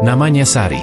Namanya Sari.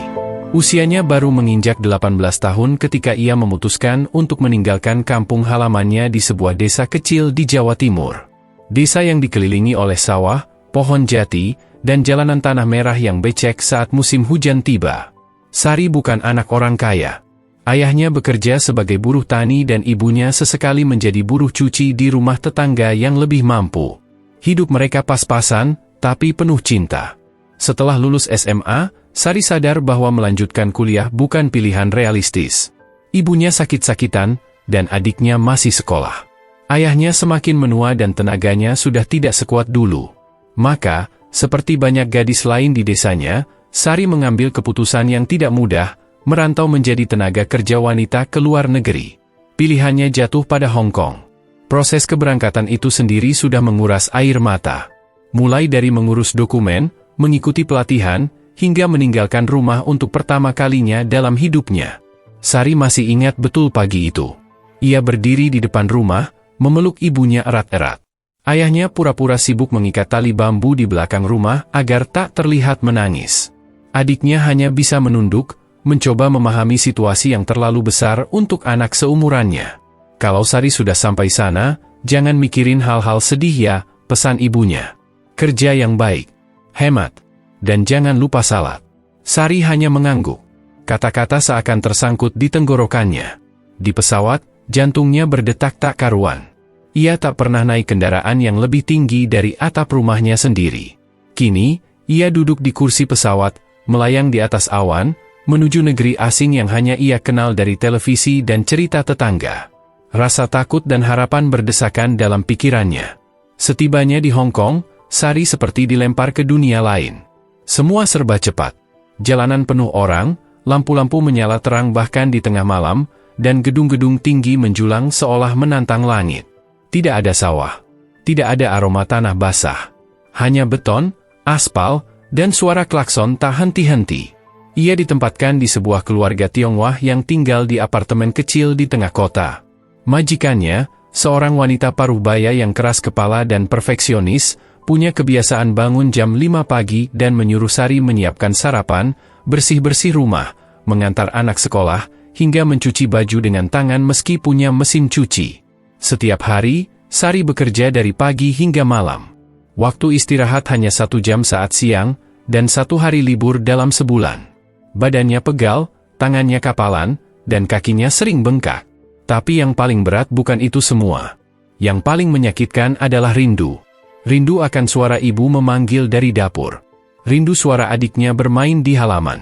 Usianya baru menginjak 18 tahun ketika ia memutuskan untuk meninggalkan kampung halamannya di sebuah desa kecil di Jawa Timur. Desa yang dikelilingi oleh sawah, pohon jati, dan jalanan tanah merah yang becek saat musim hujan tiba. Sari bukan anak orang kaya. Ayahnya bekerja sebagai buruh tani dan ibunya sesekali menjadi buruh cuci di rumah tetangga yang lebih mampu. Hidup mereka pas-pasan, tapi penuh cinta. Setelah lulus SMA, Sari sadar bahwa melanjutkan kuliah bukan pilihan realistis. Ibunya sakit-sakitan, dan adiknya masih sekolah. Ayahnya semakin menua dan tenaganya sudah tidak sekuat dulu. Maka, seperti banyak gadis lain di desanya, Sari mengambil keputusan yang tidak mudah, merantau menjadi tenaga kerja wanita ke luar negeri. Pilihannya jatuh pada Hong Kong. Proses keberangkatan itu sendiri sudah menguras air mata. Mulai dari mengurus dokumen, mengikuti pelatihan, hingga meninggalkan rumah untuk pertama kalinya dalam hidupnya. Sari masih ingat betul pagi itu. Ia berdiri di depan rumah, memeluk ibunya erat-erat. Ayahnya pura-pura sibuk mengikat tali bambu di belakang rumah agar tak terlihat menangis. Adiknya hanya bisa menunduk, mencoba memahami situasi yang terlalu besar untuk anak seumurannya. Kalau Sari sudah sampai sana, jangan mikirin hal-hal sedih ya, pesan ibunya. Kerja yang baik, hemat, dan jangan lupa salat. Sari hanya mengangguk. Kata-kata seakan tersangkut di tenggorokannya. Di pesawat, jantungnya berdetak tak karuan. Ia tak pernah naik kendaraan yang lebih tinggi dari atap rumahnya sendiri. Kini, ia duduk di kursi pesawat, melayang di atas awan, menuju negeri asing yang hanya ia kenal dari televisi dan cerita tetangga. Rasa takut dan harapan berdesakan dalam pikirannya. Setibanya di Hong Kong, Sari seperti dilempar ke dunia lain. Semua serba cepat. Jalanan penuh orang, lampu-lampu menyala terang bahkan di tengah malam, dan gedung-gedung tinggi menjulang seolah menantang langit. Tidak ada sawah. Tidak ada aroma tanah basah. Hanya beton, aspal, dan suara klakson tak henti-henti. Ia ditempatkan di sebuah keluarga Tionghoa yang tinggal di apartemen kecil di tengah kota. Majikannya, seorang wanita paruhbaya yang keras kepala dan perfeksionis, punya kebiasaan bangun jam 5 pagi dan menyuruh Sari menyiapkan sarapan, bersih-bersih rumah, mengantar anak sekolah, hingga mencuci baju dengan tangan meski punya mesin cuci. Setiap hari, Sari bekerja dari pagi hingga malam. Waktu istirahat hanya 1 jam saat siang, dan 1 hari libur dalam sebulan. Badannya pegal, tangannya kapalan, dan kakinya sering bengkak. Tapi yang paling berat bukan itu semua. Yang paling menyakitkan adalah rindu. Rindu akan suara ibu memanggil dari dapur. Rindu suara adiknya bermain di halaman.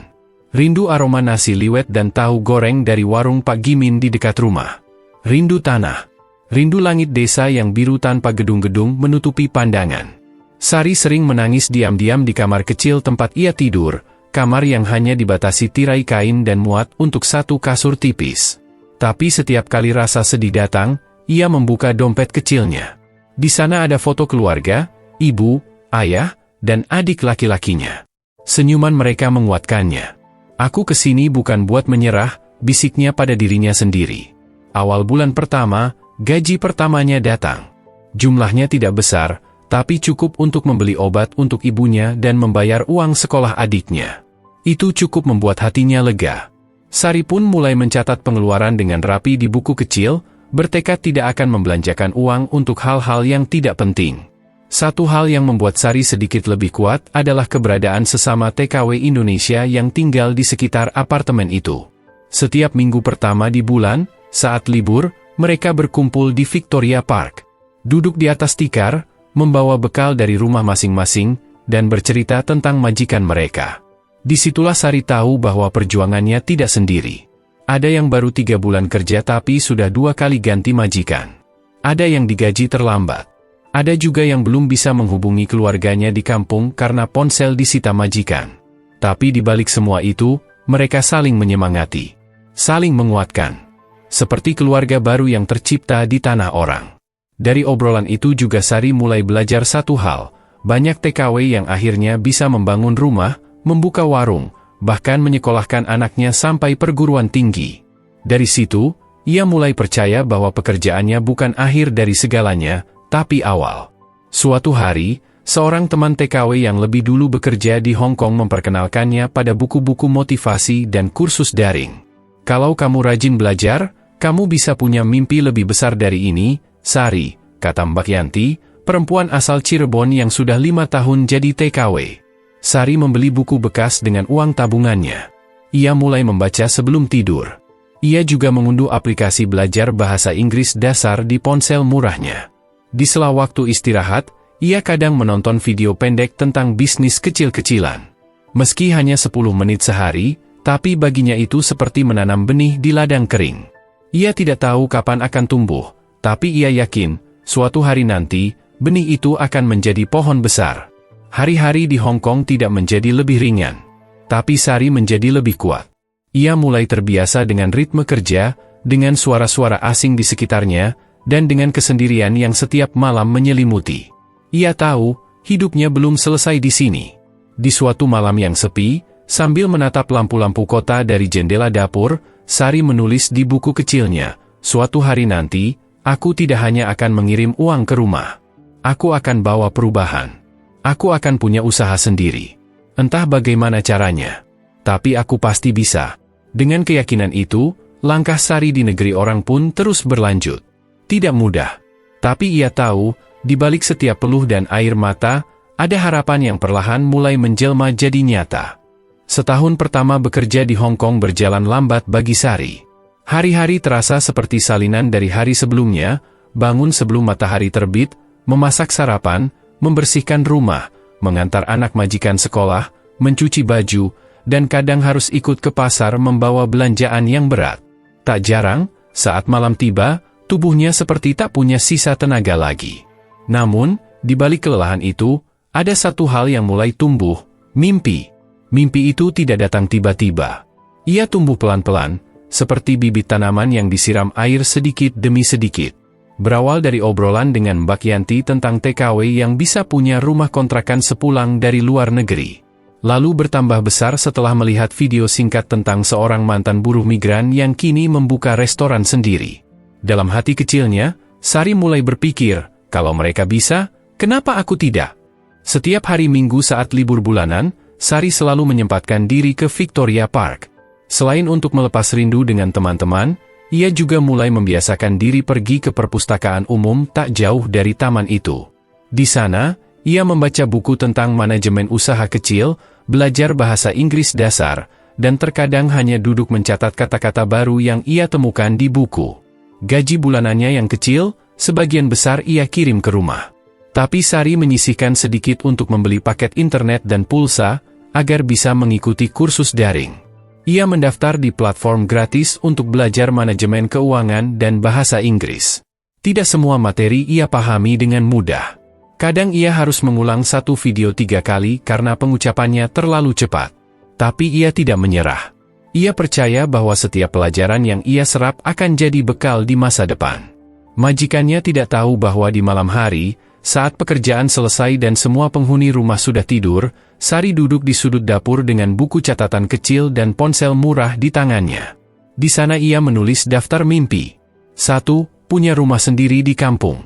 Rindu aroma nasi liwet dan tahu goreng dari warung Pak Gimin di dekat rumah. Rindu tanah. Rindu langit desa yang biru tanpa gedung-gedung menutupi pandangan. Sari sering menangis diam-diam di kamar kecil tempat ia tidur, kamar yang hanya dibatasi tirai kain dan muat untuk 1 kasur tipis. Tapi setiap kali rasa sedih datang, ia membuka dompet kecilnya. Di sana ada foto keluarga, ibu, ayah, dan adik laki-lakinya. Senyuman mereka menguatkannya. Aku kesini bukan buat menyerah, bisiknya pada dirinya sendiri. Awal bulan pertama, gaji pertamanya datang. Jumlahnya tidak besar, tapi cukup untuk membeli obat untuk ibunya dan membayar uang sekolah adiknya. Itu cukup membuat hatinya lega. Sari pun mulai mencatat pengeluaran dengan rapi di buku kecil, bertekad tidak akan membelanjakan uang untuk hal-hal yang tidak penting. Satu hal yang membuat Sari sedikit lebih kuat adalah keberadaan sesama TKW Indonesia yang tinggal di sekitar apartemen itu. Setiap minggu pertama di bulan, saat libur, mereka berkumpul di Victoria Park. Duduk di atas tikar, membawa bekal dari rumah masing-masing, dan bercerita tentang majikan mereka. Disitulah Sari tahu bahwa perjuangannya tidak sendiri. Ada yang baru 3 bulan kerja tapi sudah 2 kali ganti majikan. Ada yang digaji terlambat. Ada juga yang belum bisa menghubungi keluarganya di kampung karena ponsel disita majikan. Tapi di balik semua itu, mereka saling menyemangati. Saling menguatkan. Seperti keluarga baru yang tercipta di tanah orang. Dari obrolan itu juga Sari mulai belajar satu hal. Banyak TKW yang akhirnya bisa membangun rumah, membuka warung, bahkan menyekolahkan anaknya sampai perguruan tinggi. Dari situ, ia mulai percaya bahwa pekerjaannya bukan akhir dari segalanya, tapi awal. Suatu hari, Seorang teman TKW yang lebih dulu bekerja di Hong Kong memperkenalkannya pada buku-buku motivasi dan kursus daring. Kalau kamu rajin belajar, kamu bisa punya mimpi lebih besar dari ini, Sari, kata Mbak Yanti, perempuan asal Cirebon yang sudah 5 tahun jadi TKW. Sari membeli buku bekas dengan uang tabungannya. Ia mulai membaca sebelum tidur. Ia juga mengunduh aplikasi belajar bahasa Inggris dasar di ponsel murahnya. Di sela waktu istirahat, ia kadang menonton video pendek tentang bisnis kecil-kecilan. Meski hanya 10 menit sehari, tapi baginya itu seperti menanam benih di ladang kering. Ia tidak tahu kapan akan tumbuh, tapi ia yakin, suatu hari nanti, benih itu akan menjadi pohon besar. Hari-hari di Hong Kong tidak menjadi lebih ringan, tapi Sari menjadi lebih kuat. Ia mulai terbiasa dengan ritme kerja, dengan suara-suara asing di sekitarnya, dan dengan kesendirian yang setiap malam menyelimuti. Ia tahu, hidupnya belum selesai di sini. Di suatu malam yang sepi, sambil menatap lampu-lampu kota dari jendela dapur, Sari menulis di buku kecilnya, "Suatu hari nanti, aku tidak hanya akan mengirim uang ke rumah. Aku akan bawa perubahan. Aku akan punya usaha sendiri. Entah bagaimana caranya. Tapi aku pasti bisa." Dengan keyakinan itu, langkah Sari di negeri orang pun terus berlanjut. Tidak mudah. Tapi ia tahu, di balik setiap peluh dan air mata, ada harapan yang perlahan mulai menjelma jadi nyata. Setahun pertama bekerja di Hong Kong berjalan lambat bagi Sari. Hari-hari terasa seperti salinan dari hari sebelumnya, bangun sebelum matahari terbit, memasak sarapan, membersihkan rumah, mengantar anak majikan sekolah, mencuci baju, dan kadang harus ikut ke pasar membawa belanjaan yang berat. Tak jarang, saat malam tiba, tubuhnya seperti tak punya sisa tenaga lagi. Namun, di balik kelelahan itu, ada satu hal yang mulai tumbuh, mimpi. Mimpi itu tidak datang tiba-tiba. Ia tumbuh pelan-pelan, seperti bibit tanaman yang disiram air sedikit demi sedikit. Berawal dari obrolan dengan Mbak Yanti tentang TKW yang bisa punya rumah kontrakan sepulang dari luar negeri. Lalu bertambah besar setelah melihat video singkat tentang seorang mantan buruh migran yang kini membuka restoran sendiri. Dalam hati kecilnya, Sari mulai berpikir, kalau mereka bisa, kenapa aku tidak? Setiap hari Minggu saat libur bulanan, Sari selalu menyempatkan diri ke Victoria Park. Selain untuk melepas rindu dengan teman-teman, ia juga mulai membiasakan diri pergi ke perpustakaan umum tak jauh dari taman itu. Di sana, ia membaca buku tentang manajemen usaha kecil, belajar bahasa Inggris dasar, dan terkadang hanya duduk mencatat kata-kata baru yang ia temukan di buku. Gaji bulanannya yang kecil, sebagian besar ia kirim ke rumah. Tapi Sari menyisihkan sedikit untuk membeli paket internet dan pulsa, agar bisa mengikuti kursus daring. Ia mendaftar di platform gratis untuk belajar manajemen keuangan dan bahasa Inggris. Tidak semua materi ia pahami dengan mudah. Kadang ia harus mengulang satu video 3 kali karena pengucapannya terlalu cepat. Tapi ia tidak menyerah. Ia percaya bahwa setiap pelajaran yang ia serap akan jadi bekal di masa depan. Majikannya tidak tahu bahwa di malam hari, saat pekerjaan selesai dan semua penghuni rumah sudah tidur, Sari duduk di sudut dapur dengan buku catatan kecil dan ponsel murah di tangannya. Di sana ia menulis daftar mimpi. 1. Punya rumah sendiri di kampung.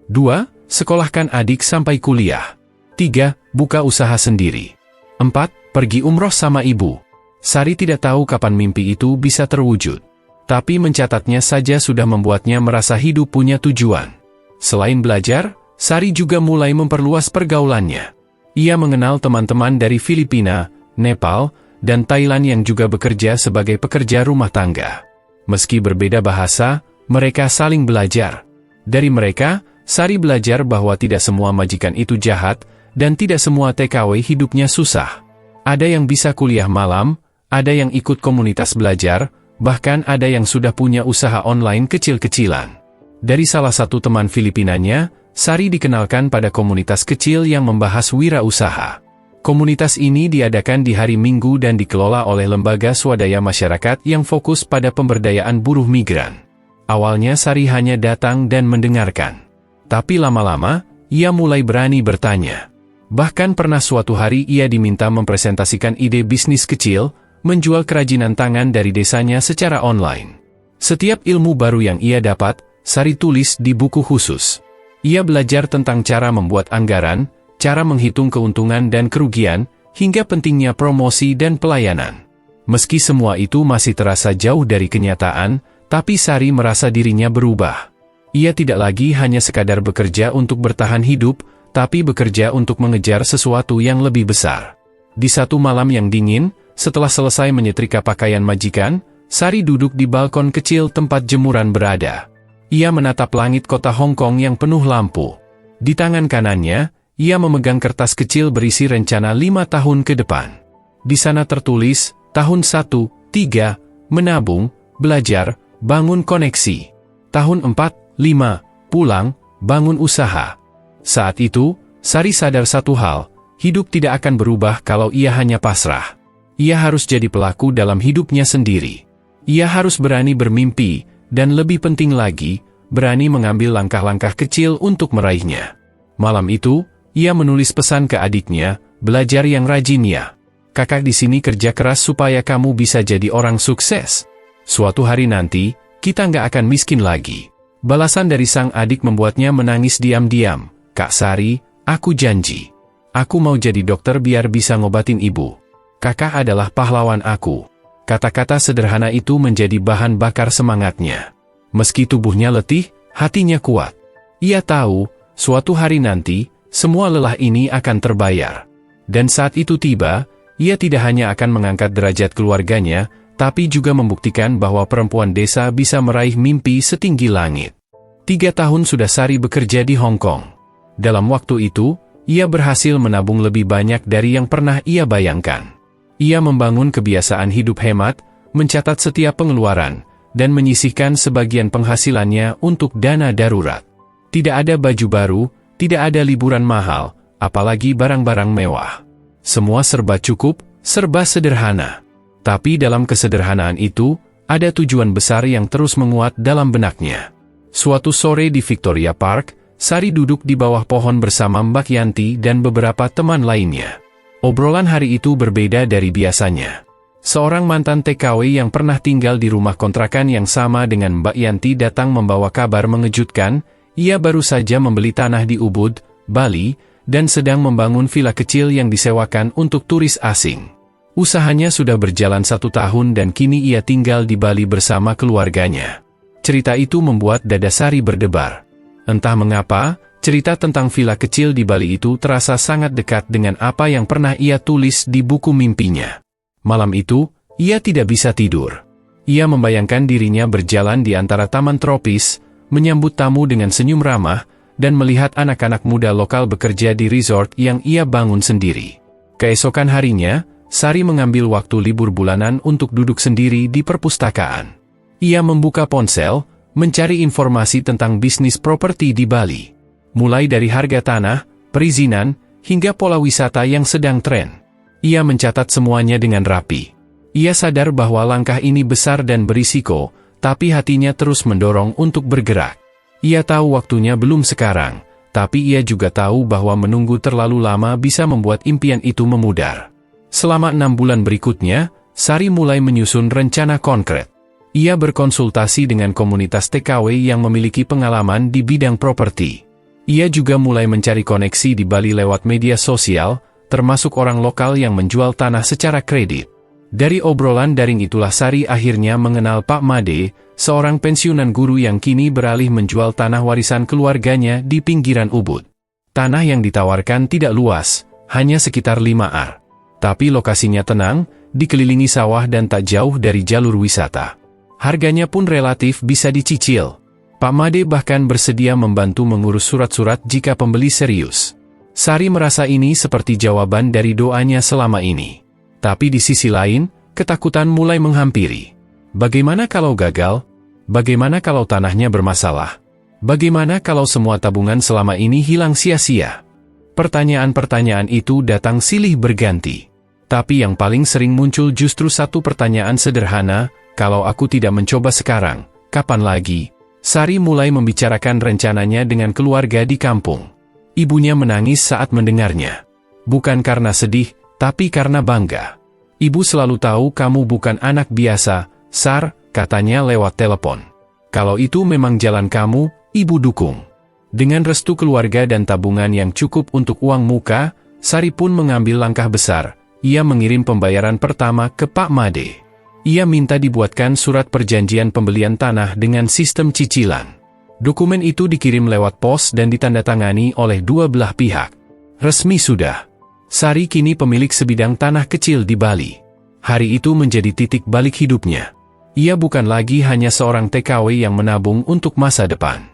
2. Sekolahkan adik sampai kuliah. 3. Buka usaha sendiri. 4. Pergi umroh sama ibu. Sari tidak tahu kapan mimpi itu bisa terwujud. Tapi mencatatnya saja sudah membuatnya merasa hidup punya tujuan. Selain belajar, Sari juga mulai memperluas pergaulannya. Ia mengenal teman-teman dari Filipina, Nepal, dan Thailand yang juga bekerja sebagai pekerja rumah tangga. Meski berbeda bahasa, mereka saling belajar. Dari mereka, Sari belajar bahwa tidak semua majikan itu jahat, dan tidak semua TKW hidupnya susah. Ada yang bisa kuliah malam, ada yang ikut komunitas belajar, bahkan ada yang sudah punya usaha online kecil-kecilan. Dari salah satu teman Filipinanya, Sari dikenalkan pada komunitas kecil yang membahas wirausaha. Komunitas ini diadakan di hari Minggu dan dikelola oleh lembaga swadaya masyarakat yang fokus pada pemberdayaan buruh migran. Awalnya Sari hanya datang dan mendengarkan. Tapi lama-lama, ia mulai berani bertanya. Bahkan pernah suatu hari ia diminta mempresentasikan ide bisnis kecil, menjual kerajinan tangan dari desanya secara online. Setiap ilmu baru yang ia dapat, Sari tulis di buku khusus. Ia belajar tentang cara membuat anggaran, cara menghitung keuntungan dan kerugian, hingga pentingnya promosi dan pelayanan. Meski semua itu masih terasa jauh dari kenyataan, tapi Sari merasa dirinya berubah. Ia tidak lagi hanya sekadar bekerja untuk bertahan hidup, tapi bekerja untuk mengejar sesuatu yang lebih besar. Di satu malam yang dingin, setelah selesai menyetrika pakaian majikan, Sari duduk di balkon kecil tempat jemuran berada. Ia menatap langit kota Hong Kong yang penuh lampu. Di tangan kanannya, ia memegang kertas kecil berisi rencana 5 tahun ke depan. Di sana tertulis, tahun 1, 3, menabung, belajar, bangun koneksi. Tahun 4, 5, pulang, bangun usaha. Saat itu, Sari sadar satu hal, hidup tidak akan berubah kalau ia hanya pasrah. Ia harus jadi pelaku dalam hidupnya sendiri. Ia harus berani bermimpi, dan lebih penting lagi, berani mengambil langkah-langkah kecil untuk meraihnya. Malam itu, ia menulis pesan ke adiknya, belajar yang rajin ya. Kakak di sini kerja keras supaya kamu bisa jadi orang sukses. Suatu hari nanti, kita nggak akan miskin lagi. Balasan dari sang adik membuatnya menangis diam-diam. Kak Sari, aku janji. Aku mau jadi dokter biar bisa ngobatin ibu. Kakak adalah pahlawan aku. Kata-kata sederhana itu menjadi bahan bakar semangatnya. Meski tubuhnya letih, hatinya kuat. Ia tahu, suatu hari nanti, semua lelah ini akan terbayar. Dan saat itu tiba, ia tidak hanya akan mengangkat derajat keluarganya, tapi juga membuktikan bahwa perempuan desa bisa meraih mimpi setinggi langit. 3 tahun sudah Sari bekerja di Hong Kong. Dalam waktu itu, ia berhasil menabung lebih banyak dari yang pernah ia bayangkan. Ia membangun kebiasaan hidup hemat, mencatat setiap pengeluaran, dan menyisihkan sebagian penghasilannya untuk dana darurat. Tidak ada baju baru, tidak ada liburan mahal, apalagi barang-barang mewah. Semua serba cukup, serba sederhana. Tapi dalam kesederhanaan itu, ada tujuan besar yang terus menguat dalam benaknya. Suatu sore di Victoria Park, Sari duduk di bawah pohon bersama Mbak Yanti dan beberapa teman lainnya. Obrolan hari itu berbeda dari biasanya. Seorang mantan TKW yang pernah tinggal di rumah kontrakan yang sama dengan Mbak Yanti datang membawa kabar mengejutkan, ia baru saja membeli tanah di Ubud, Bali, dan sedang membangun villa kecil yang disewakan untuk turis asing. Usahanya sudah berjalan 1 tahun dan kini ia tinggal di Bali bersama keluarganya. Cerita itu membuat dada Sari berdebar. Entah mengapa, cerita tentang villa kecil di Bali itu terasa sangat dekat dengan apa yang pernah ia tulis di buku mimpinya. Malam itu, ia tidak bisa tidur. Ia membayangkan dirinya berjalan di antara taman tropis, menyambut tamu dengan senyum ramah, dan melihat anak-anak muda lokal bekerja di resort yang ia bangun sendiri. Keesokan harinya, Sari mengambil waktu libur bulanan untuk duduk sendiri di perpustakaan. Ia membuka ponsel, mencari informasi tentang bisnis properti di Bali. Mulai dari harga tanah, perizinan, hingga pola wisata yang sedang tren. Ia mencatat semuanya dengan rapi. Ia sadar bahwa langkah ini besar dan berisiko, tapi hatinya terus mendorong untuk bergerak. Ia tahu waktunya belum sekarang, tapi ia juga tahu bahwa menunggu terlalu lama bisa membuat impian itu memudar. Selama 6 bulan berikutnya, Sari mulai menyusun rencana konkret. Ia berkonsultasi dengan komunitas TKW yang memiliki pengalaman di bidang properti. Ia juga mulai mencari koneksi di Bali lewat media sosial, termasuk orang lokal yang menjual tanah secara kredit. Dari obrolan daring itulah Sari akhirnya mengenal Pak Made, seorang pensiunan guru yang kini beralih menjual tanah warisan keluarganya di pinggiran Ubud. Tanah yang ditawarkan tidak luas, hanya sekitar 5 ar. Tapi lokasinya tenang, dikelilingi sawah dan tak jauh dari jalur wisata. Harganya pun relatif bisa dicicil. Pak Made bahkan bersedia membantu mengurus surat-surat jika pembeli serius. Sari merasa ini seperti jawaban dari doanya selama ini. Tapi di sisi lain, ketakutan mulai menghampiri. Bagaimana kalau gagal? Bagaimana kalau tanahnya bermasalah? Bagaimana kalau semua tabungan selama ini hilang sia-sia? Pertanyaan-pertanyaan itu datang silih berganti. Tapi yang paling sering muncul justru satu pertanyaan sederhana, kalau aku tidak mencoba sekarang, kapan lagi? Sari mulai membicarakan rencananya dengan keluarga di kampung. Ibunya menangis saat mendengarnya. Bukan karena sedih, tapi karena bangga. Ibu selalu tahu kamu bukan anak biasa, Sar, katanya lewat telepon. Kalau itu memang jalan kamu, ibu dukung. Dengan restu keluarga dan tabungan yang cukup untuk uang muka, Sari pun mengambil langkah besar. Ia mengirim pembayaran pertama ke Pak Made. Ia minta dibuatkan surat perjanjian pembelian tanah dengan sistem cicilan. Dokumen itu dikirim lewat pos dan ditandatangani oleh dua belah pihak. Resmi sudah. Sari kini pemilik sebidang tanah kecil di Bali. Hari itu menjadi titik balik hidupnya. Ia bukan lagi hanya seorang TKW yang menabung untuk masa depan.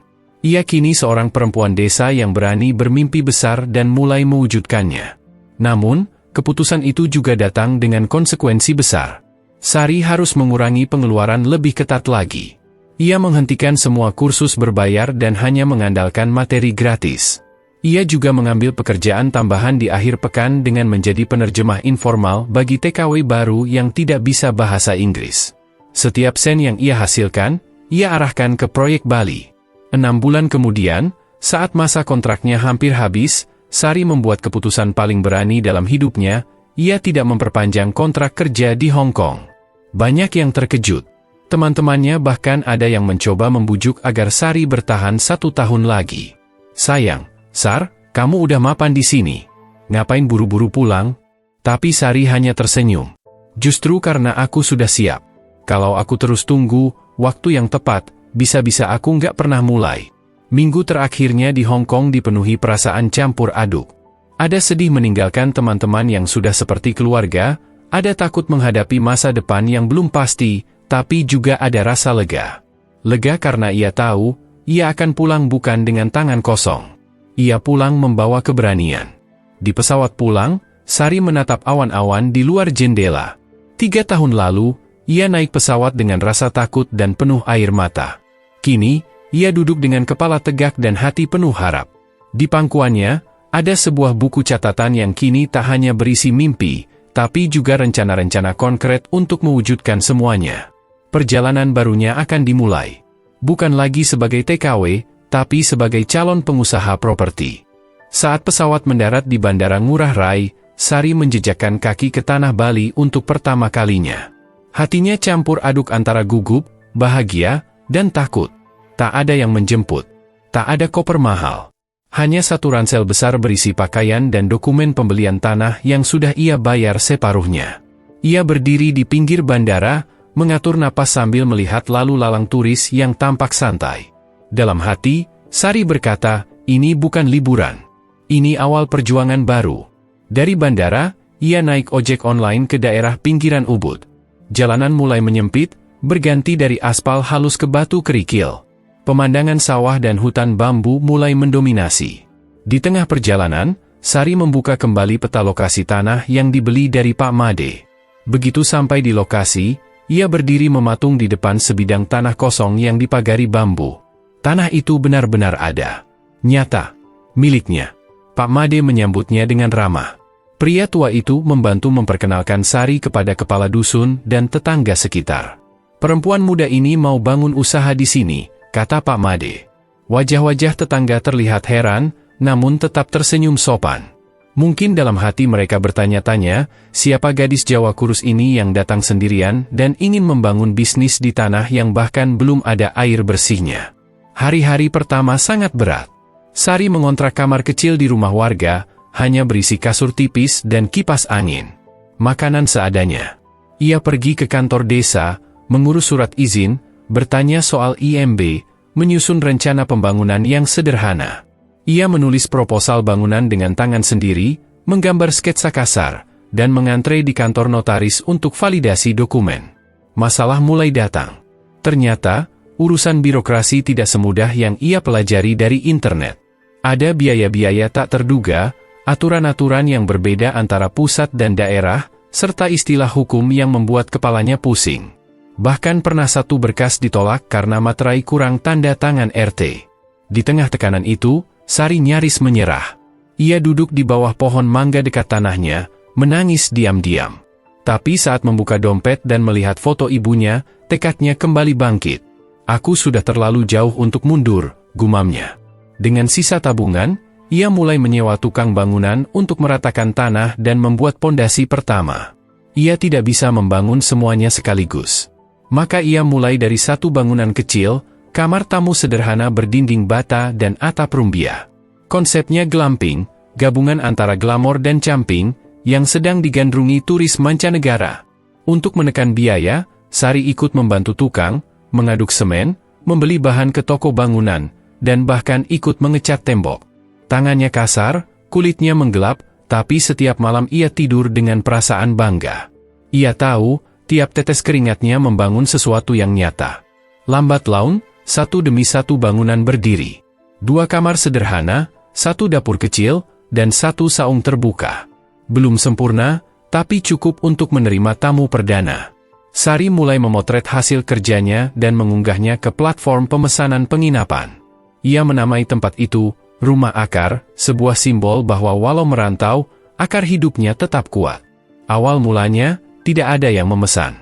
Ia kini seorang perempuan desa yang berani bermimpi besar dan mulai mewujudkannya. Namun, keputusan itu juga datang dengan konsekuensi besar. Sari harus mengurangi pengeluaran lebih ketat lagi. Ia menghentikan semua kursus berbayar dan hanya mengandalkan materi gratis. Ia juga mengambil pekerjaan tambahan di akhir pekan dengan menjadi penerjemah informal bagi TKW baru yang tidak bisa bahasa Inggris. Setiap sen yang ia hasilkan, ia arahkan ke proyek Bali. 6 bulan kemudian, saat masa kontraknya hampir habis, Sari membuat keputusan paling berani dalam hidupnya. Ia tidak memperpanjang kontrak kerja di Hong Kong. Banyak yang terkejut. Teman-temannya bahkan ada yang mencoba membujuk agar Sari bertahan 1 tahun lagi. Sayang, Sar, kamu udah mapan di sini. Ngapain buru-buru pulang? Tapi Sari hanya tersenyum. Justru karena aku sudah siap. Kalau aku terus tunggu, waktu yang tepat, bisa-bisa aku nggak pernah mulai. Minggu terakhirnya di Hong Kong dipenuhi perasaan campur aduk. Ada sedih meninggalkan teman-teman yang sudah seperti keluarga, ada takut menghadapi masa depan yang belum pasti, tapi juga ada rasa lega. Lega karena ia tahu, ia akan pulang bukan dengan tangan kosong. Ia pulang membawa keberanian. Di pesawat pulang, Sari menatap awan-awan di luar jendela. 3 tahun lalu, ia naik pesawat dengan rasa takut dan penuh air mata. Kini, ia duduk dengan kepala tegak dan hati penuh harap. Di pangkuannya, ada sebuah buku catatan yang kini tak hanya berisi mimpi, tapi juga rencana-rencana konkret untuk mewujudkan semuanya. Perjalanan barunya akan dimulai. Bukan lagi sebagai TKW, tapi sebagai calon pengusaha properti. Saat pesawat mendarat di Bandara Ngurah Rai, Sari menjejakkan kaki ke tanah Bali untuk pertama kalinya. Hatinya campur aduk antara gugup, bahagia, dan takut. Tak ada yang menjemput. Tak ada koper mahal. Hanya satu ransel besar berisi pakaian dan dokumen pembelian tanah yang sudah ia bayar separuhnya. Ia berdiri di pinggir bandara, mengatur napas sambil melihat lalu lalang turis yang tampak santai. Dalam hati, Sari berkata, ini bukan liburan. Ini awal perjuangan baru. Dari bandara, ia naik ojek online ke daerah pinggiran Ubud. Jalanan mulai menyempit, berganti dari aspal halus ke batu kerikil. Pemandangan sawah dan hutan bambu mulai mendominasi. Di tengah perjalanan, Sari membuka kembali peta lokasi tanah yang dibeli dari Pak Made. Begitu sampai di lokasi, ia berdiri mematung di depan sebidang tanah kosong yang dipagari bambu. Tanah itu benar-benar ada. Nyata. Miliknya. Pak Made menyambutnya dengan ramah. Pria tua itu membantu memperkenalkan Sari kepada kepala dusun dan tetangga sekitar. Perempuan muda ini mau bangun usaha di sini, kata Pak Made. Wajah-wajah tetangga terlihat heran, namun tetap tersenyum sopan. Mungkin dalam hati mereka bertanya-tanya, siapa gadis Jawa kurus ini yang datang sendirian dan ingin membangun bisnis di tanah yang bahkan belum ada air bersihnya. Hari-hari pertama sangat berat. Sari mengontrak kamar kecil di rumah warga, hanya berisi kasur tipis dan kipas angin. Makanan seadanya. Ia pergi ke kantor desa, mengurus surat izin, bertanya soal IMB, menyusun rencana pembangunan yang sederhana. Ia menulis proposal bangunan dengan tangan sendiri, menggambar sketsa kasar, dan mengantre di kantor notaris untuk validasi dokumen. Masalah mulai datang. Ternyata, urusan birokrasi tidak semudah yang ia pelajari dari internet. Ada biaya-biaya tak terduga, aturan-aturan yang berbeda antara pusat dan daerah, serta istilah hukum yang membuat kepalanya pusing. Bahkan pernah satu berkas ditolak karena materai kurang tanda tangan RT. Di tengah tekanan itu, Sari nyaris menyerah. Ia duduk di bawah pohon mangga dekat tanahnya, menangis diam-diam. Tapi saat membuka dompet dan melihat foto ibunya, tekadnya kembali bangkit. Aku sudah terlalu jauh untuk mundur, gumamnya. Dengan sisa tabungan, ia mulai menyewa tukang bangunan untuk meratakan tanah dan membuat pondasi pertama. Ia tidak bisa membangun semuanya sekaligus. Maka ia mulai dari satu bangunan kecil, Kamar tamu sederhana berdinding bata dan atap rumbia. Konsepnya glamping, gabungan antara glamor dan camping, yang sedang digandrungi turis mancanegara. Untuk menekan biaya, Sari ikut membantu tukang, mengaduk semen, membeli bahan ke toko bangunan, dan bahkan ikut mengecat tembok. Tangannya kasar, kulitnya menggelap, tapi setiap malam ia tidur dengan perasaan bangga. Ia tahu, tiap tetes keringatnya membangun sesuatu yang nyata. Lambat laun, satu demi satu bangunan berdiri. 2 kamar sederhana, 1 dapur kecil, dan 1 saung terbuka. Belum sempurna, tapi cukup untuk menerima tamu perdana. Sari mulai memotret hasil kerjanya dan mengunggahnya ke platform pemesanan penginapan. Ia menamai tempat itu, Rumah Akar, sebuah simbol bahwa walau merantau, akar hidupnya tetap kuat. Awal mulanya, tidak ada yang memesan.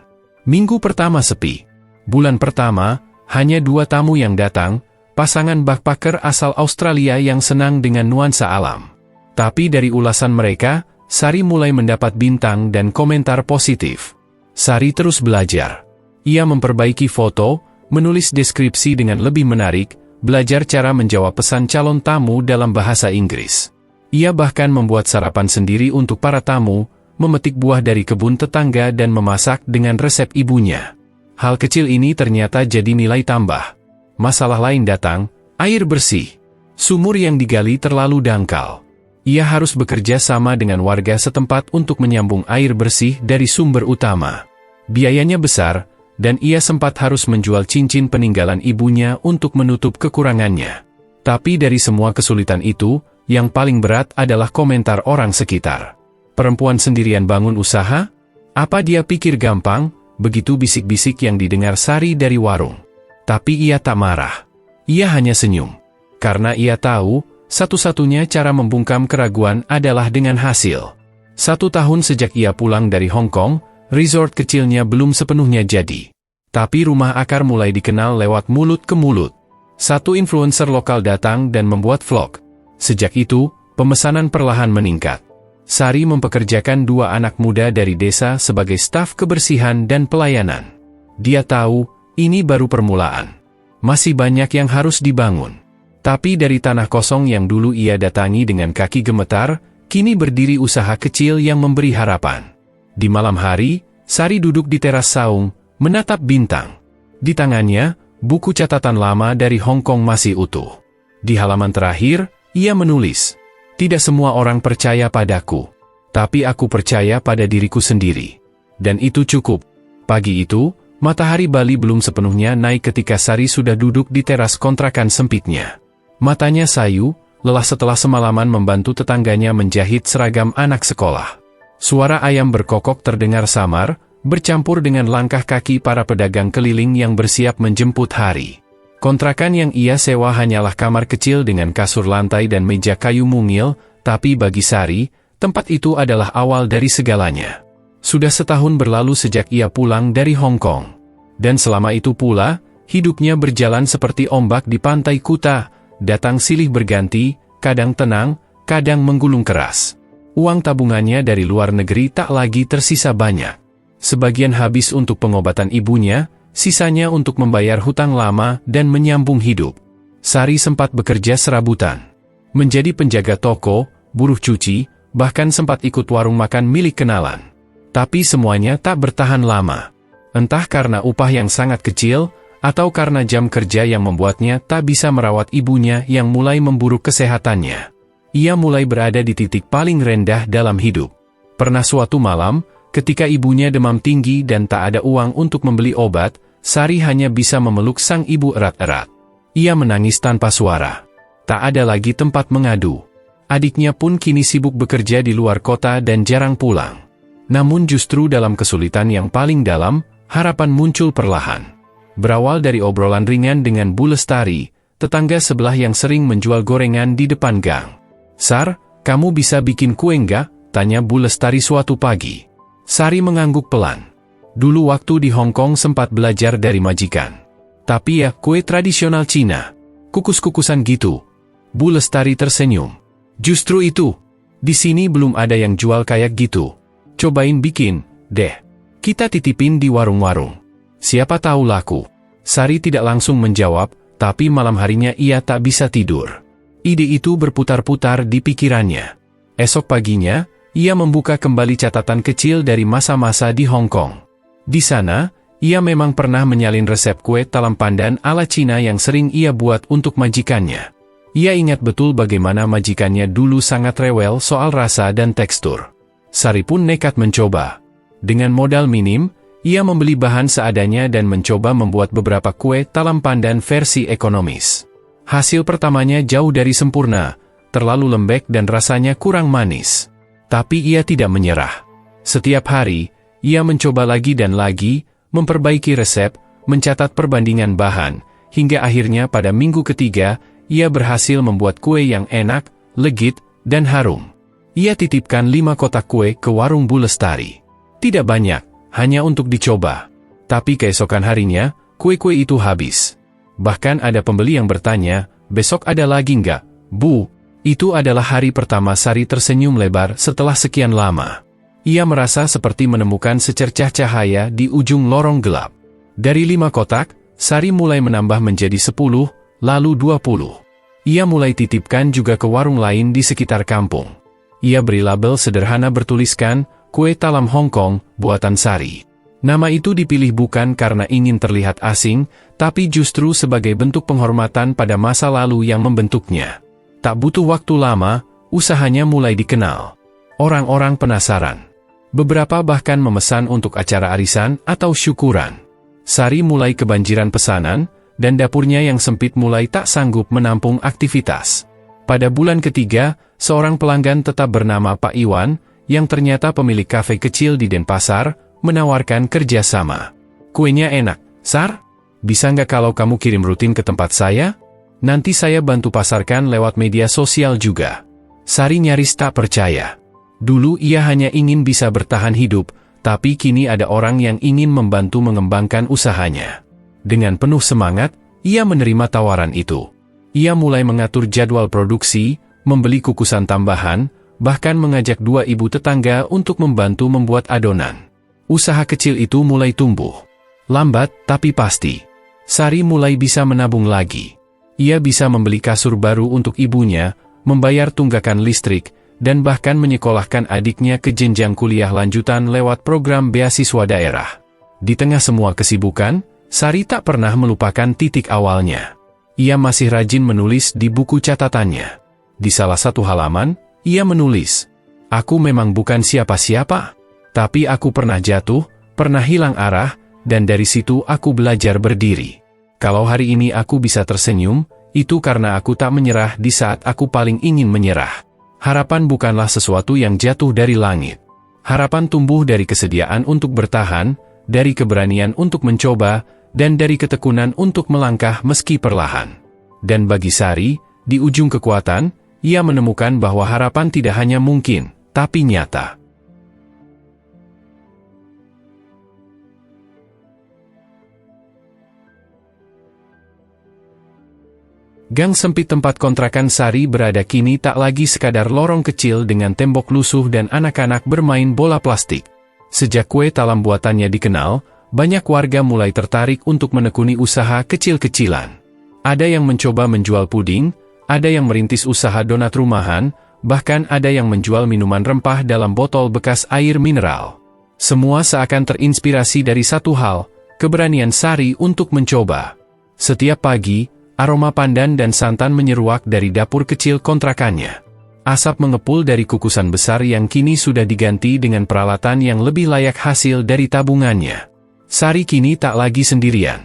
Minggu pertama sepi. Bulan pertama, hanya 2 tamu yang datang, pasangan backpacker asal Australia yang senang dengan nuansa alam. Tapi dari ulasan mereka, Sari mulai mendapat bintang dan komentar positif. Sari terus belajar. Ia memperbaiki foto, menulis deskripsi dengan lebih menarik, belajar cara menjawab pesan calon tamu dalam bahasa Inggris. Ia bahkan membuat sarapan sendiri untuk para tamu, memetik buah dari kebun tetangga dan memasak dengan resep ibunya. Hal kecil ini ternyata jadi nilai tambah. Masalah lain datang, air bersih. Sumur yang digali terlalu dangkal. Ia harus bekerja sama dengan warga setempat untuk menyambung air bersih dari sumber utama. Biayanya besar, dan ia sempat harus menjual cincin peninggalan ibunya untuk menutup kekurangannya. Tapi dari semua kesulitan itu, yang paling berat adalah komentar orang sekitar. Perempuan sendirian bangun usaha? Apa dia pikir gampang? Begitu bisik-bisik yang didengar Sari dari warung. Tapi ia tak marah. Ia hanya senyum. Karena ia tahu, satu-satunya cara membungkam keraguan adalah dengan hasil. 1 tahun sejak ia pulang dari Hong Kong, resort kecilnya belum sepenuhnya jadi. Tapi Rumah Akar mulai dikenal lewat mulut ke mulut. 1 influencer lokal datang dan membuat vlog. Sejak itu, pemesanan perlahan meningkat. Sari mempekerjakan 2 anak muda dari desa sebagai staf kebersihan dan pelayanan. Dia tahu, ini baru permulaan. Masih banyak yang harus dibangun. Tapi dari tanah kosong yang dulu ia datangi dengan kaki gemetar, kini berdiri usaha kecil yang memberi harapan. Di malam hari, Sari duduk di teras saung, menatap bintang. Di tangannya, buku catatan lama dari Hong Kong masih utuh. Di halaman terakhir, ia menulis, "Tidak semua orang percaya padaku, tapi aku percaya pada diriku sendiri." Dan itu cukup. Pagi itu, matahari Bali belum sepenuhnya naik ketika Sari sudah duduk di teras kontrakan sempitnya. Matanya sayu, lelah setelah semalaman membantu tetangganya menjahit seragam anak sekolah. Suara ayam berkokok terdengar samar, bercampur dengan langkah kaki para pedagang keliling yang bersiap menjemput hari. Kontrakan yang ia sewa hanyalah kamar kecil dengan kasur lantai dan meja kayu mungil, tapi bagi Sari, tempat itu adalah awal dari segalanya. Sudah 1 tahun berlalu sejak ia pulang dari Hong Kong. Dan selama itu pula, hidupnya berjalan seperti ombak di pantai Kuta, datang silih berganti, kadang tenang, kadang menggulung keras. Uang tabungannya dari luar negeri tak lagi tersisa banyak. Sebagian habis untuk pengobatan ibunya, sisanya untuk membayar hutang lama dan menyambung hidup. Sari sempat bekerja serabutan. Menjadi penjaga toko, buruh cuci, bahkan sempat ikut warung makan milik kenalan. Tapi semuanya tak bertahan lama. Entah karena upah yang sangat kecil, atau karena jam kerja yang membuatnya tak bisa merawat ibunya yang mulai memburuk kesehatannya. Ia mulai berada di titik paling rendah dalam hidup. Pernah suatu malam, ketika ibunya demam tinggi dan tak ada uang untuk membeli obat, Sari hanya bisa memeluk sang ibu erat-erat. Ia menangis tanpa suara. Tak ada lagi tempat mengadu. Adiknya pun kini sibuk bekerja di luar kota dan jarang pulang. Namun justru dalam kesulitan yang paling dalam, harapan muncul perlahan. Berawal dari obrolan ringan dengan Bu Lestari, tetangga sebelah yang sering menjual gorengan di depan gang. "Sar, kamu bisa bikin kue enggak?" tanya Bu Lestari suatu pagi. Sari mengangguk pelan. Dulu waktu di Hong Kong sempat belajar dari majikan. Tapi ya, kue tradisional Cina. Kukus-kukusan gitu. Bu Lestari tersenyum. "Justru itu. Di sini belum ada yang jual kayak gitu. Cobain bikin, deh. Kita titipin di warung-warung. Siapa tahu laku." Sari tidak langsung menjawab, Tapi malam harinya ia tak bisa tidur. Ide itu berputar-putar di pikirannya. Esok paginya, ia membuka kembali catatan kecil dari masa-masa di Hong Kong. Di sana, ia memang pernah menyalin resep kue talam pandan ala Cina yang sering ia buat untuk majikannya. Ia ingat betul bagaimana majikannya dulu sangat rewel soal rasa dan tekstur. Sari pun nekat mencoba. Dengan modal minim, ia membeli bahan seadanya dan mencoba membuat beberapa kue talam pandan versi ekonomis. Hasil pertamanya jauh dari sempurna, terlalu lembek dan rasanya kurang manis. Tapi ia tidak menyerah. Setiap hari, ia mencoba lagi dan lagi, memperbaiki resep, mencatat perbandingan bahan, hingga akhirnya pada minggu ketiga, ia berhasil membuat kue yang enak, legit, dan harum. Ia titipkan 5 kotak kue ke warung Bu Lestari. Tidak banyak, hanya untuk dicoba. Tapi keesokan harinya, kue-kue itu habis. Bahkan ada pembeli yang bertanya, "Besok ada lagi nggak, Bu?" Itu adalah hari pertama Sari tersenyum lebar setelah sekian lama. Ia merasa seperti menemukan secercah cahaya di ujung lorong gelap. Dari 5 kotak, Sari mulai menambah menjadi 10, lalu 20. Ia mulai titipkan juga ke warung lain di sekitar kampung. Ia beri label sederhana bertuliskan, "Kue talam Hong Kong, buatan Sari." Nama itu dipilih bukan karena ingin terlihat asing, tapi justru sebagai bentuk penghormatan pada masa lalu yang membentuknya. Tak butuh waktu lama, usahanya mulai dikenal. Orang-orang penasaran. Beberapa bahkan memesan untuk acara arisan atau syukuran. Sari mulai kebanjiran pesanan, dan dapurnya yang sempit mulai tak sanggup menampung aktivitas. Pada bulan ketiga, seorang pelanggan tetap bernama Pak Iwan, yang ternyata pemilik kafe kecil di Denpasar, menawarkan kerjasama. "Kuenya enak, Sar? Bisa nggak kalau kamu kirim rutin ke tempat saya? Nanti saya bantu pasarkan lewat media sosial juga." Sari nyaris tak percaya. Dulu ia hanya ingin bisa bertahan hidup, tapi kini ada orang yang ingin membantu mengembangkan usahanya. Dengan penuh semangat, ia menerima tawaran itu. Ia mulai mengatur jadwal produksi, membeli kukusan tambahan, bahkan mengajak 2 ibu tetangga untuk membantu membuat adonan. Usaha kecil itu mulai tumbuh. Lambat, tapi pasti. Sari mulai bisa menabung lagi. Ia bisa membeli kasur baru untuk ibunya, membayar tunggakan listrik, dan bahkan menyekolahkan adiknya ke jenjang kuliah lanjutan lewat program beasiswa daerah. Di tengah semua kesibukan, Sari tak pernah melupakan titik awalnya. Ia masih rajin menulis di buku catatannya. Di salah satu halaman, ia menulis, "Aku memang bukan siapa-siapa, tapi aku pernah jatuh, pernah hilang arah, dan dari situ aku belajar berdiri. Kalau hari ini aku bisa tersenyum, itu karena aku tak menyerah di saat aku paling ingin menyerah." Harapan bukanlah sesuatu yang jatuh dari langit. Harapan tumbuh dari kesediaan untuk bertahan, dari keberanian untuk mencoba, dan dari ketekunan untuk melangkah meski perlahan. Dan bagi Sari, di ujung kekuatan, ia menemukan bahwa harapan tidak hanya mungkin, tapi nyata. Gang sempit tempat kontrakan Sari berada kini tak lagi sekadar lorong kecil dengan tembok lusuh dan anak-anak bermain bola plastik. Sejak kue talam buatannya dikenal, banyak warga mulai tertarik untuk menekuni usaha kecil-kecilan. Ada yang mencoba menjual puding, ada yang merintis usaha donat rumahan, bahkan ada yang menjual minuman rempah dalam botol bekas air mineral. Semua seakan terinspirasi dari satu hal, keberanian Sari untuk mencoba. Setiap pagi, aroma pandan dan santan menyeruak dari dapur kecil kontrakannya. Asap mengepul dari kukusan besar yang kini sudah diganti dengan peralatan yang lebih layak hasil dari tabungannya. Sari kini tak lagi sendirian.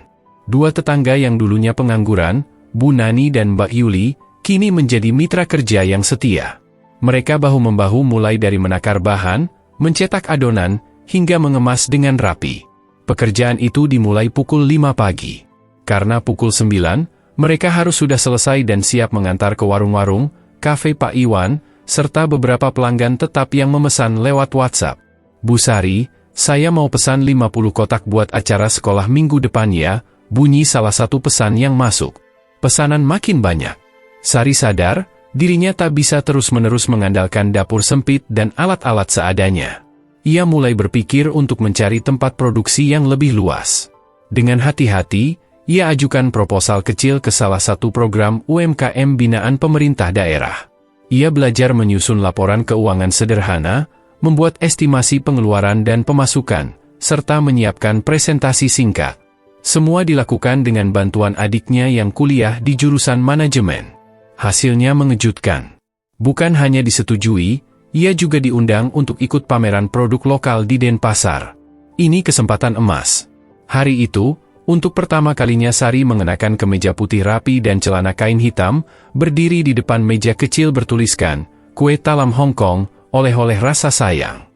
2 tetangga yang dulunya pengangguran, Bu Nani dan Mbak Yuli, kini menjadi mitra kerja yang setia. Mereka bahu-membahu mulai dari menakar bahan, mencetak adonan, hingga mengemas dengan rapi. Pekerjaan itu dimulai pukul 5 pagi. Karena pukul 9, mereka harus sudah selesai dan siap mengantar ke warung-warung, kafe Pak Iwan, serta beberapa pelanggan tetap yang memesan lewat WhatsApp. "Bu Sari, saya mau pesan 50 kotak buat acara sekolah minggu depan ya," bunyi salah satu pesan yang masuk. Pesanan makin banyak. Sari sadar, dirinya tak bisa terus-menerus mengandalkan dapur sempit dan alat-alat seadanya. Ia mulai berpikir untuk mencari tempat produksi yang lebih luas. Dengan hati-hati, ia ajukan proposal kecil ke salah satu program UMKM binaan pemerintah daerah. Ia belajar menyusun laporan keuangan sederhana, membuat estimasi pengeluaran dan pemasukan, serta menyiapkan presentasi singkat. Semua dilakukan dengan bantuan adiknya yang kuliah di jurusan manajemen. Hasilnya mengejutkan. Bukan hanya disetujui, ia juga diundang untuk ikut pameran produk lokal di Denpasar. Ini kesempatan emas. Hari itu, untuk pertama kalinya Sari mengenakan kemeja putih rapi dan celana kain hitam, berdiri di depan meja kecil bertuliskan, "Kue talam Hong Kong, oleh-oleh rasa sayang."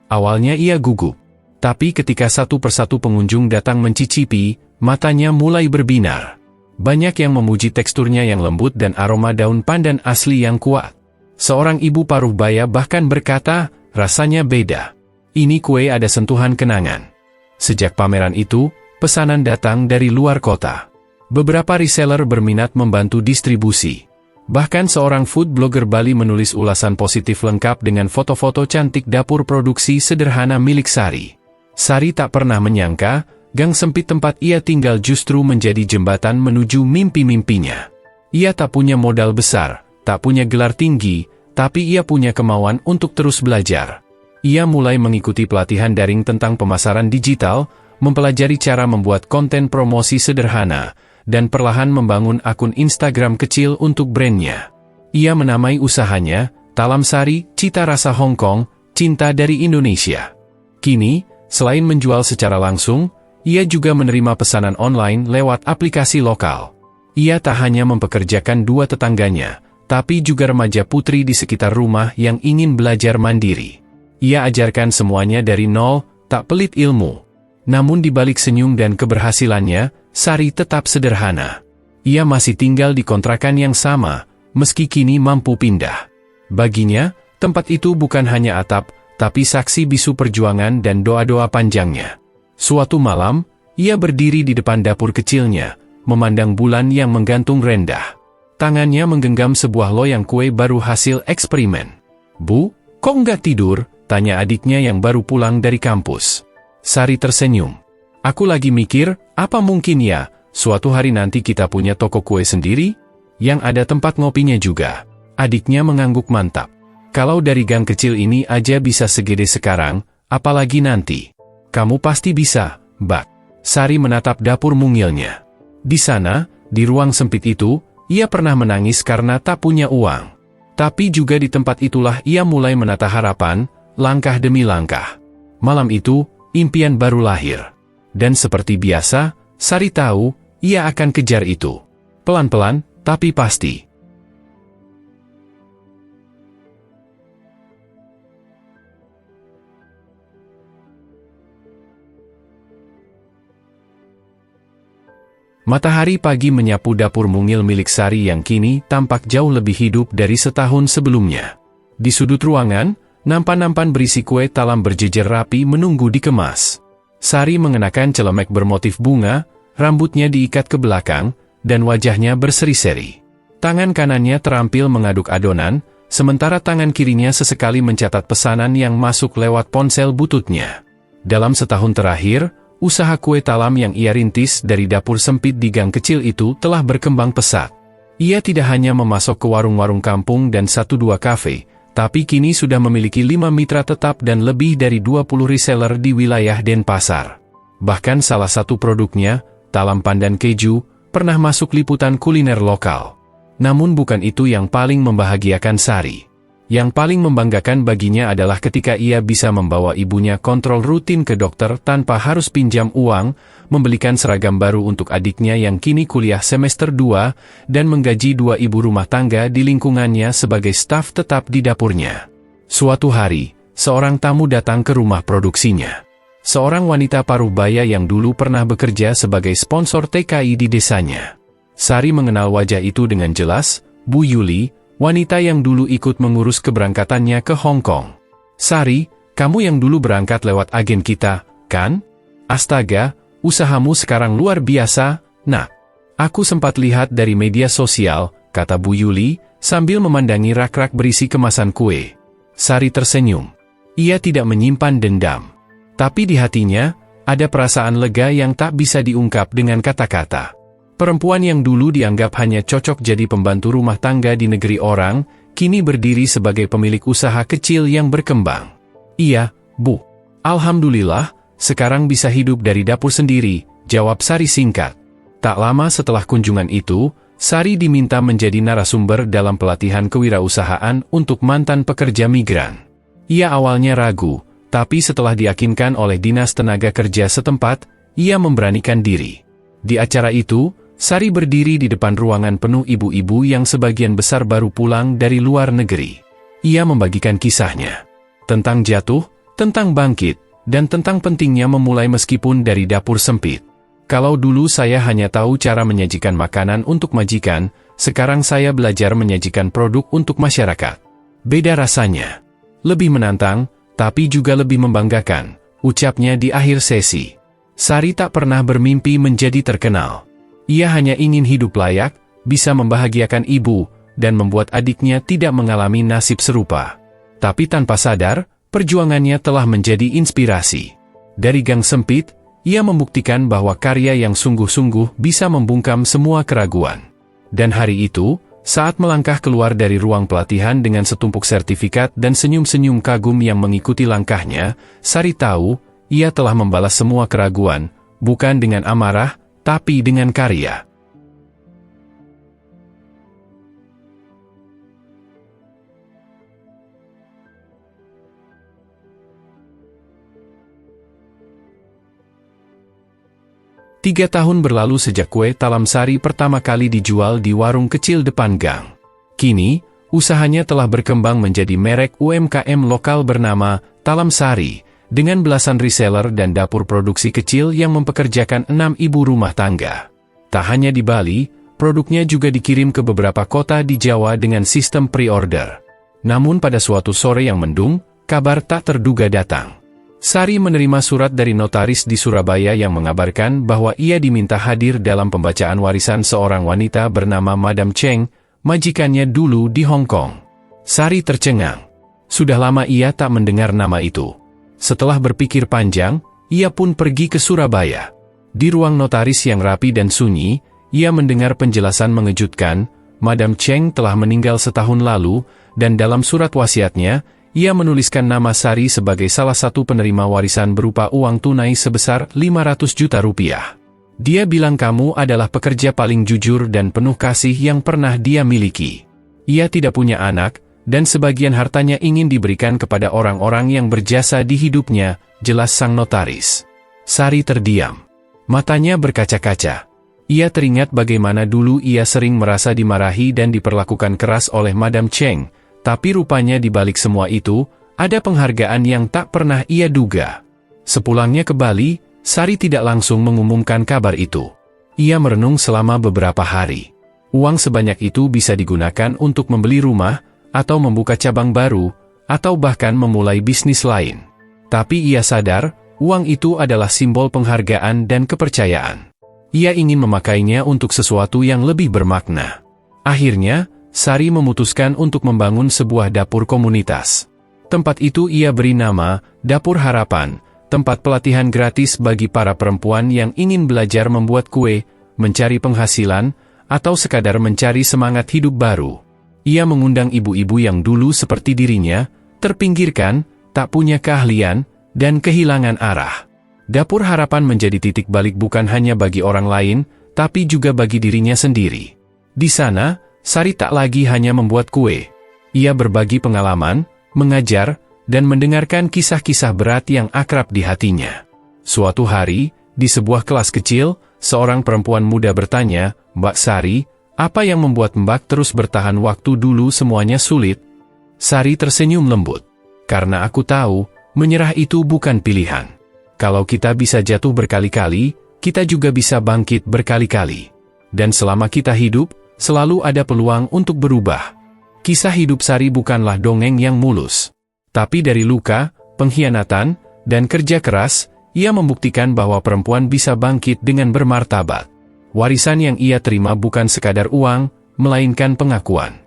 Awalnya ia gugup. Tapi ketika satu persatu pengunjung datang mencicipi, matanya mulai berbinar. Banyak yang memuji teksturnya yang lembut dan aroma daun pandan asli yang kuat. Seorang ibu paruh baya bahkan berkata, rasanya beda. Ini kue ada sentuhan kenangan. Sejak pameran itu, pesanan datang dari luar kota. Beberapa reseller berminat membantu distribusi. Bahkan seorang food blogger Bali menulis ulasan positif lengkap dengan foto-foto cantik dapur produksi sederhana milik Sari. Sari tak pernah menyangka, gang sempit tempat ia tinggal justru menjadi jembatan menuju mimpi-mimpinya. Ia tak punya modal besar, tak punya gelar tinggi, tapi ia punya kemauan untuk terus belajar. Ia mulai mengikuti pelatihan daring tentang pemasaran digital, mempelajari cara membuat konten promosi sederhana, dan perlahan membangun akun Instagram kecil untuk brandnya. Ia menamai usahanya, Talam Sari, Cita Rasa Hong Kong, Cinta dari Indonesia. Kini, selain menjual secara langsung, ia juga menerima pesanan online lewat aplikasi lokal. Ia tak hanya mempekerjakan dua tetangganya, tapi juga remaja putri di sekitar rumah yang ingin belajar mandiri. Ia ajarkan semuanya dari nol, tak pelit ilmu. Namun di balik senyum dan keberhasilannya, Sari tetap sederhana. Ia masih tinggal di kontrakan yang sama, meski kini mampu pindah. Baginya, tempat itu bukan hanya atap, tapi saksi bisu perjuangan dan doa-doa panjangnya. Suatu malam, ia berdiri di depan dapur kecilnya, memandang bulan yang menggantung rendah. Tangannya menggenggam sebuah loyang kue baru hasil eksperimen. "Bu, kok nggak tidur?" tanya adiknya yang baru pulang dari kampus. Sari tersenyum. "Aku lagi mikir, apa mungkin ya, suatu hari nanti kita punya toko kue sendiri? Yang ada tempat ngopinya juga." Adiknya mengangguk mantap. "Kalau dari gang kecil ini aja bisa segede sekarang, apalagi nanti." "Kamu pasti bisa, Mbak." Sari menatap dapur mungilnya. Di sana, di ruang sempit itu, ia pernah menangis karena tak punya uang. Tapi juga di tempat itulah ia mulai menata harapan, langkah demi langkah. Malam itu, impian baru lahir. Dan seperti biasa, Sari tahu, ia akan kejar itu. Pelan-pelan, tapi pasti. Matahari pagi menyapu dapur mungil milik Sari yang kini tampak jauh lebih hidup dari setahun sebelumnya. Di sudut ruangan, nampan-nampan berisi kue talam berjejer rapi menunggu dikemas. Sari mengenakan celemek bermotif bunga, rambutnya diikat ke belakang, dan wajahnya berseri-seri. Tangan kanannya terampil mengaduk adonan, sementara tangan kirinya sesekali mencatat pesanan yang masuk lewat ponsel bututnya. Dalam setahun terakhir, usaha kue talam yang ia rintis dari dapur sempit di gang kecil itu telah berkembang pesat. Ia tidak hanya memasok ke warung-warung kampung dan 1-2 kafe, tapi kini sudah memiliki 5 mitra tetap dan lebih dari 20 reseller di wilayah Denpasar. Bahkan salah satu produknya, talam pandan keju, pernah masuk liputan kuliner lokal. Namun bukan itu yang paling membahagiakan Sari. Yang paling membanggakan baginya adalah ketika ia bisa membawa ibunya kontrol rutin ke dokter tanpa harus pinjam uang, membelikan seragam baru untuk adiknya yang kini kuliah semester 2, dan menggaji 2 ibu rumah tangga di lingkungannya sebagai staf tetap di dapurnya. Suatu hari, seorang tamu datang ke rumah produksinya. Seorang wanita paruh baya yang dulu pernah bekerja sebagai sponsor TKI di desanya. Sari mengenal wajah itu dengan jelas, Bu Yuli, wanita yang dulu ikut mengurus keberangkatannya ke Hong Kong. "Sari, kamu yang dulu berangkat lewat agen kita, kan? Astaga, usahamu sekarang luar biasa, nak. Aku sempat lihat dari media sosial," kata Bu Yuli, sambil memandangi rak-rak berisi kemasan kue. Sari tersenyum. Ia tidak menyimpan dendam. Tapi di hatinya, ada perasaan lega yang tak bisa diungkap dengan kata-kata. Perempuan yang dulu dianggap hanya cocok jadi pembantu rumah tangga di negeri orang, kini berdiri sebagai pemilik usaha kecil yang berkembang. Iya, Bu. Alhamdulillah, sekarang bisa hidup dari dapur sendiri, jawab Sari singkat. Tak lama setelah kunjungan itu, Sari diminta menjadi narasumber dalam pelatihan kewirausahaan untuk mantan pekerja migran. Ia awalnya ragu, tapi setelah diyakinkan oleh Dinas Tenaga Kerja setempat, ia memberanikan diri. Di acara itu, Sari berdiri di depan ruangan penuh ibu-ibu yang sebagian besar baru pulang dari luar negeri. Ia membagikan kisahnya tentang jatuh, tentang bangkit, dan tentang pentingnya memulai meskipun dari dapur sempit. Kalau dulu saya hanya tahu cara menyajikan makanan untuk majikan, sekarang saya belajar menyajikan produk untuk masyarakat. Beda rasanya. Lebih menantang, tapi juga lebih membanggakan, ucapnya di akhir sesi. Sari tak pernah bermimpi menjadi terkenal. Ia hanya ingin hidup layak, bisa membahagiakan ibu, dan membuat adiknya tidak mengalami nasib serupa. Tapi tanpa sadar, perjuangannya telah menjadi inspirasi. Dari gang sempit, ia membuktikan bahwa karya yang sungguh-sungguh bisa membungkam semua keraguan. Dan hari itu, saat melangkah keluar dari ruang pelatihan dengan setumpuk sertifikat dan senyum-senyum kagum yang mengikuti langkahnya, Sari tahu, ia telah membalas semua keraguan, bukan dengan amarah, tapi dengan karya. Tiga tahun berlalu sejak kue talam Sari pertama kali dijual di warung kecil depan gang. Kini, usahanya telah berkembang menjadi merek UMKM lokal bernama Talam Sari, dengan belasan reseller dan dapur produksi kecil yang mempekerjakan 6 ibu rumah tangga. Tak hanya di Bali, produknya juga dikirim ke beberapa kota di Jawa dengan sistem pre-order. Namun pada suatu sore yang mendung, kabar tak terduga datang. Sari menerima surat dari notaris di Surabaya yang mengabarkan bahwa ia diminta hadir dalam pembacaan warisan seorang wanita bernama Madam Cheng, majikannya dulu di Hong Kong. Sari tercengang. Sudah lama ia tak mendengar nama itu. Setelah berpikir panjang, ia pun pergi ke Surabaya. Di ruang notaris yang rapi dan sunyi, ia mendengar penjelasan mengejutkan, Madam Cheng telah meninggal setahun lalu, dan dalam surat wasiatnya, ia menuliskan nama Sari sebagai salah satu penerima warisan berupa uang tunai sebesar 500 juta rupiah. Dia bilang kamu adalah pekerja paling jujur dan penuh kasih yang pernah dia miliki. Ia tidak punya anak, dan sebagian hartanya ingin diberikan kepada orang-orang yang berjasa di hidupnya, jelas sang notaris. Sari terdiam. Matanya berkaca-kaca. Ia teringat bagaimana dulu ia sering merasa dimarahi dan diperlakukan keras oleh Madam Cheng, tapi rupanya di balik semua itu, ada penghargaan yang tak pernah ia duga. Sepulangnya ke Bali, Sari tidak langsung mengumumkan kabar itu. Ia merenung selama beberapa hari. Uang sebanyak itu bisa digunakan untuk membeli rumah, atau membuka cabang baru, atau bahkan memulai bisnis lain. Tapi ia sadar, uang itu adalah simbol penghargaan dan kepercayaan. Ia ingin memakainya untuk sesuatu yang lebih bermakna. Akhirnya, Sari memutuskan untuk membangun sebuah dapur komunitas. Tempat itu ia beri nama Dapur Harapan, tempat pelatihan gratis bagi para perempuan yang ingin belajar membuat kue, mencari penghasilan, atau sekadar mencari semangat hidup baru. Ia mengundang ibu-ibu yang dulu seperti dirinya, terpinggirkan, tak punya keahlian, dan kehilangan arah. Dapur Harapan menjadi titik balik bukan hanya bagi orang lain, tapi juga bagi dirinya sendiri. Di sana, Sari tak lagi hanya membuat kue. Ia berbagi pengalaman, mengajar, dan mendengarkan kisah-kisah berat yang akrab di hatinya. Suatu hari, di sebuah kelas kecil, seorang perempuan muda bertanya, "Mbak Sari, apa yang membuat Mbak terus bertahan waktu dulu semuanya sulit?" Sari tersenyum lembut. "Karena aku tahu, menyerah itu bukan pilihan. Kalau kita bisa jatuh berkali-kali, kita juga bisa bangkit berkali-kali. Dan selama kita hidup, selalu ada peluang untuk berubah." Kisah hidup Sari bukanlah dongeng yang mulus. Tapi dari luka, pengkhianatan, dan kerja keras, ia membuktikan bahwa perempuan bisa bangkit dengan bermartabat. Warisan yang ia terima bukan sekadar uang, melainkan pengakuan.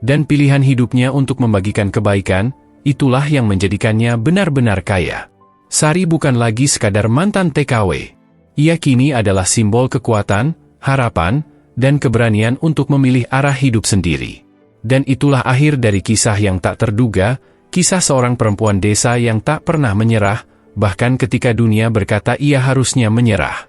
Dan pilihan hidupnya untuk membagikan kebaikan, itulah yang menjadikannya benar-benar kaya. Sari bukan lagi sekadar mantan TKW. Ia kini adalah simbol kekuatan, harapan, dan keberanian untuk memilih arah hidup sendiri. Dan itulah akhir dari kisah yang tak terduga, kisah seorang perempuan desa yang tak pernah menyerah, bahkan ketika dunia berkata ia harusnya menyerah.